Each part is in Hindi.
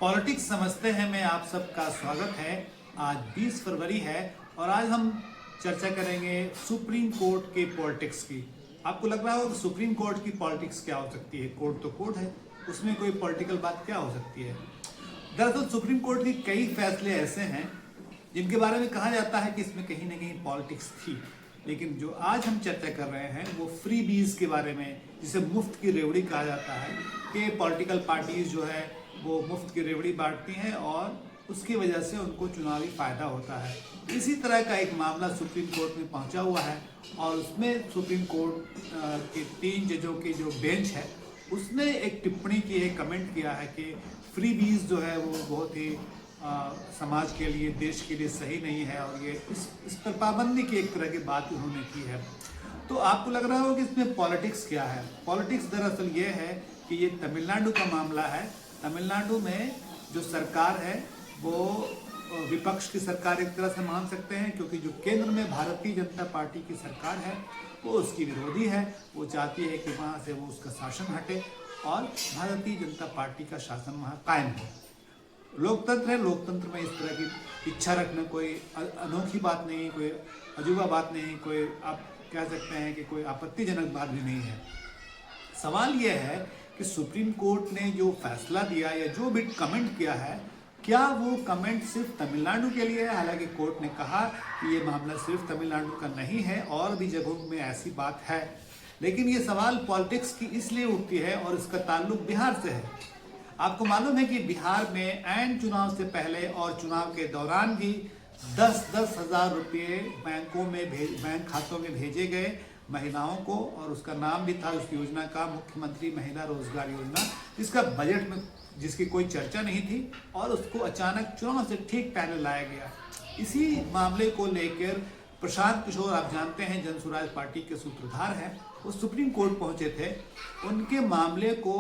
पॉलिटिक्स समझते हैं में आप सबका स्वागत है। आज 20 फरवरी है और आज हम चर्चा करेंगे सुप्रीम कोर्ट के पॉलिटिक्स की। आपको लग रहा होगा सुप्रीम कोर्ट की पॉलिटिक्स क्या हो सकती है? कोर्ट तो कोर्ट है, उसमें कोई पॉलिटिकल बात क्या हो सकती है? दरअसल सुप्रीम कोर्ट के कई फैसले ऐसे हैं जिनके बारे में कहा जाता है कि इसमें कहीं ना कहीं पॉलिटिक्स थी, लेकिन जो आज हम चर्चा कर रहे हैं वो फ्री बीज के बारे में, जिसे मुफ्त की रेवड़ी कहा जाता है कि पॉलिटिकल पार्टीज जो है वो मुफ्त की रेवड़ी बांटती हैं और उसकी वजह से उनको चुनावी फायदा होता है। इसी तरह का एक मामला सुप्रीम कोर्ट में पहुंचा हुआ है और उसमें सुप्रीम कोर्ट के 3 जजों की जो बेंच है उसने एक टिप्पणी की है, कमेंट किया है कि फ्री बीज जो है वो बहुत ही समाज के लिए, देश के लिए सही नहीं है और ये इस पर पाबंदी की एक तरह की बात उन्होंने की है। तो आपको लग रहा होगा कि इसमें पॉलिटिक्स क्या है? पॉलिटिक्स दरअसल ये है कि ये तमिलनाडु का मामला है। तमिलनाडु में जो सरकार है वो विपक्ष की सरकार एक तरह से मान सकते हैं, क्योंकि जो केंद्र में भारतीय जनता पार्टी की सरकार है वो उसकी विरोधी है। वो चाहती है कि वहाँ से वो उसका शासन हटे और भारतीय जनता पार्टी का शासन वहाँ कायम हो। लोकतंत्र है, लोकतंत्र में इस तरह की इच्छा रखना कोई अनोखी बात नहीं, कोई अजूबा बात नहीं, कोई आप कह सकते हैं कि कोई आपत्तिजनक बात भी नहीं है। सवाल यह है कि सुप्रीम कोर्ट ने जो फैसला दिया या जो भी कमेंट किया है, क्या वो कमेंट सिर्फ तमिलनाडु के लिए है? हालांकि कोर्ट ने कहा कि ये मामला सिर्फ तमिलनाडु का नहीं है, और भी जगहों में ऐसी बात है, लेकिन ये सवाल पॉलिटिक्स की इसलिए उठती है और इसका ताल्लुक बिहार से है। आपको मालूम है कि बिहार में ऐन चुनाव से पहले और चुनाव के दौरान भी 10-10 हज़ार रुपये बैंक खातों में भेजे गए महिलाओं को, और उसका नाम भी था उस योजना का मुख्यमंत्री महिला रोजगार योजना, जिसका बजट में जिसकी कोई चर्चा नहीं थी और उसको अचानक चुनाव से ठीक पहले लाया गया। इसी मामले को लेकर प्रशांत किशोर, आप जानते हैं जन स्वराज पार्टी के सूत्रधार हैं, वो सुप्रीम कोर्ट पहुंचे थे। उनके मामले को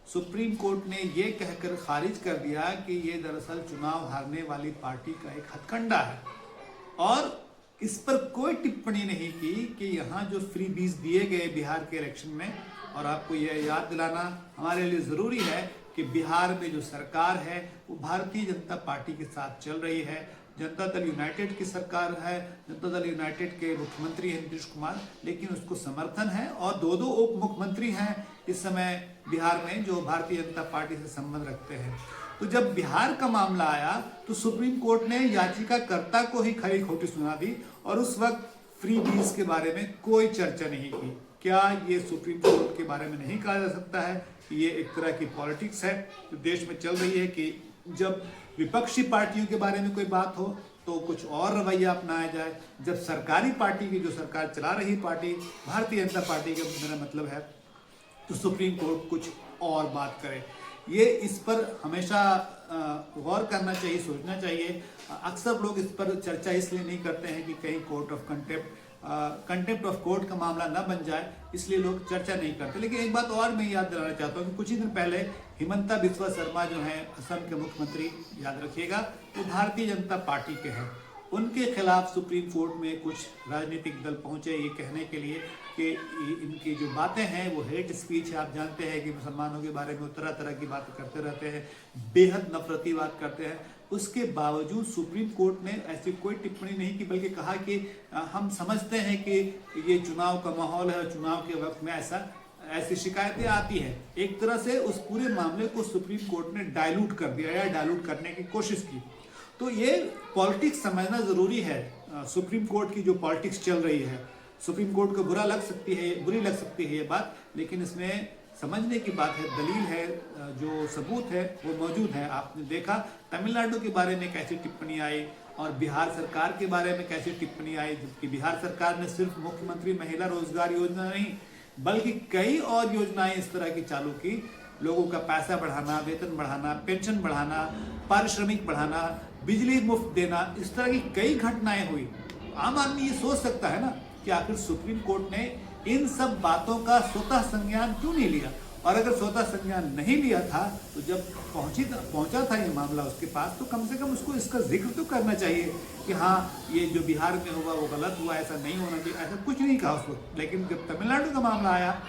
सुप्रीम कोर्ट ने ये कहकर खारिज कर दिया कि ये दरअसल चुनाव हारने वाली पार्टी का एक हथकंडा है, और इस पर कोई टिप्पणी नहीं की कि यहाँ जो फ्री बीज दिए गए बिहार के इलेक्शन में। और आपको यह याद दिलाना हमारे लिए ज़रूरी है कि बिहार में जो सरकार है वो भारतीय जनता पार्टी के साथ चल रही है। जनता दल यूनाइटेड की सरकार है, जनता दल यूनाइटेड के मुख्यमंत्री हैं नीतीश कुमार, लेकिन उसको समर्थन है और 2 उप मुख्यमंत्री हैं इस समय बिहार में जो भारतीय जनता पार्टी से संबंध रखते हैं। तो जब बिहार का मामला आया तो सुप्रीम कोर्ट ने याचिकाकर्ता को ही खरी खोटी सुना दी और उस वक्त फ्री बीज के बारे में कोई चर्चा नहीं की। क्या ये सुप्रीम कोर्ट के बारे में नहीं कहा जा सकता है कि ये एक तरह की पॉलिटिक्स है जो देश में चल रही है, कि जब विपक्षी पार्टियों के बारे में कोई बात हो तो कुछ और रवैया अपनाया जाए, जब सरकारी पार्टी की, जो सरकार चला रही पार्टी भारतीय जनता पार्टी का मेरा मतलब है, तो सुप्रीम कोर्ट कुछ और बात करे। ये इस पर हमेशा गौर करना चाहिए, सोचना चाहिए। अक्सर लोग इस पर चर्चा इसलिए नहीं करते हैं कि कहीं court of contempt of court का मामला ना बन जाए, इसलिए लोग चर्चा नहीं करते। लेकिन एक बात और मैं याद दिलाना चाहता हूँ कि कुछ ही दिन पहले हिमंता बिस्वा शर्मा जो हैं असम के मुख्यमंत्री, याद रखिएगा, वो भारतीय जनता पार्टी के हैं। उनके खिलाफ सुप्रीम कोर्ट में कुछ राजनीतिक दल पहुंचे ये कहने के लिए कि इनकी जो बातें हैं वो हेट स्पीच है। आप जानते हैं कि मुसलमानों के बारे में तरह तरह की बातें करते रहते हैं, बेहद नफरती बात करते हैं। उसके बावजूद सुप्रीम कोर्ट ने ऐसी कोई टिप्पणी नहीं की, बल्कि कहा कि हम समझते हैं कि ये चुनाव का माहौल है और चुनाव के वक्त में ऐसी शिकायतें आती हैं। एक तरह से उस पूरे मामले को सुप्रीम कोर्ट ने डाइल्यूट कर दिया या डाइल्यूट करने की कोशिश की। तो ये पॉलिटिक्स समझना जरूरी है। सुप्रीम कोर्ट की जो पॉलिटिक्स चल रही है, सुप्रीम कोर्ट को बुरी लग सकती है ये बात, लेकिन इसमें समझने की बात है, दलील है, जो सबूत है वो मौजूद है। आपने देखा तमिलनाडु के बारे में कैसी टिप्पणी आई और बिहार सरकार के बारे में कैसी टिप्पणी आई, जबकि बिहार सरकार ने सिर्फ मुख्यमंत्री महिला रोजगार योजना नहीं बल्कि कई और योजनाएं इस तरह की चालू की। लोगों का पैसा बढ़ाना, वेतन बढ़ाना, पेंशन बढ़ाना, पारिश्रमिक बढ़ाना, बिजली मुफ्त देना, इस तरह की कई घटनाएं हुई। आम आदमी ये सोच सकता है ना कि आखिर सुप्रीम कोर्ट ने इन सब बातों का स्वतः संज्ञान क्यों नहीं लिया, और अगर स्वतः संज्ञान नहीं लिया था तो जब पहुंचा था ये मामला उसके पास, तो कम से कम उसको इसका जिक्र तो करना चाहिए कि हाँ ये जो बिहार में हुआ वो गलत हुआ, ऐसा नहीं होना चाहिए। ऐसा कुछ नहीं कहा उस वक्त। लेकिन जब तमिलनाडु का मामला आया,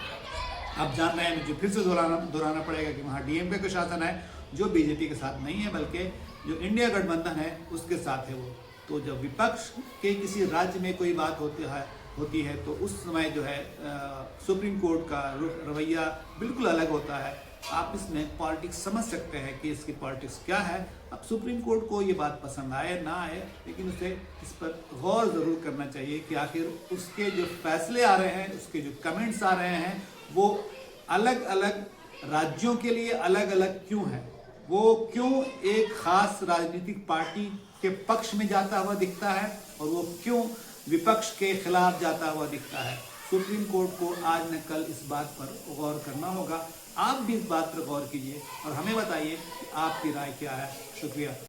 आप जान रहे हैं, मुझे फिर से दोहराना पड़ेगा कि वहाँ डीएमके का शासन है, जो बीजेपी के साथ नहीं है बल्कि जो इंडिया गठबंधन है उसके साथ है वो। तो जब विपक्ष के किसी राज्य में कोई बात होती है तो उस समय जो है सुप्रीम कोर्ट का रवैया बिल्कुल अलग होता है। आप इसमें पॉलिटिक्स समझ सकते हैं कि इसकी पॉलिटिक्स क्या है। अब सुप्रीम कोर्ट को ये बात पसंद आए ना आए, लेकिन उसे इस पर गौर ज़रूर करना चाहिए कि आखिर उसके जो फैसले आ रहे हैं, उसके जो कमेंट्स आ रहे हैं, वो अलग अलग राज्यों के लिए अलग अलग क्यों है। वो क्यों एक खास राजनीतिक पार्टी के पक्ष में जाता हुआ दिखता है और वो क्यों विपक्ष के खिलाफ जाता हुआ दिखता है। सुप्रीम कोर्ट को आज न कल इस बात पर गौर करना होगा। आप भी इस बात पर गौर कीजिए और हमें बताइए कि आपकी राय क्या है। शुक्रिया।